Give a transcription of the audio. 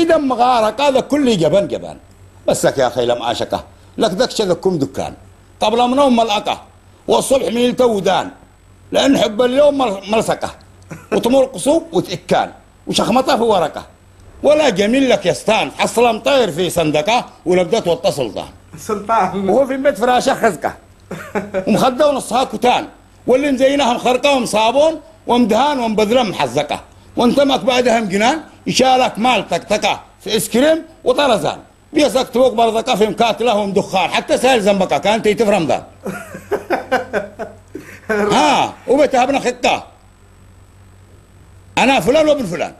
دم غارق هذا كله جبان جبان. بسك يا اخي لم اشكه لك ذاك ذكم دكان قبل من نوم ملقه والصبح من التودان لان حب اليوم ملسكه وتمر قصوب وتأكان وشخمطه في ورقه ولا جميل لك يستان حصل مطير في صندقه ولبدت والسلطان سلطان وهو في البيت فراشه خزقه ومخده ونصها كتان واللي مزينها مخرقه ومصابون ومدهان ومبذله محزقه وانتمك بعدها جنان يشالك مال تكتكه في اسكريم وطرزان بيسك توق برزقه في مكاتله ومدخان حتى سهل ذنبك كانت تفرم ذا ها وبتهبنا خطه انا فلان وابن فلان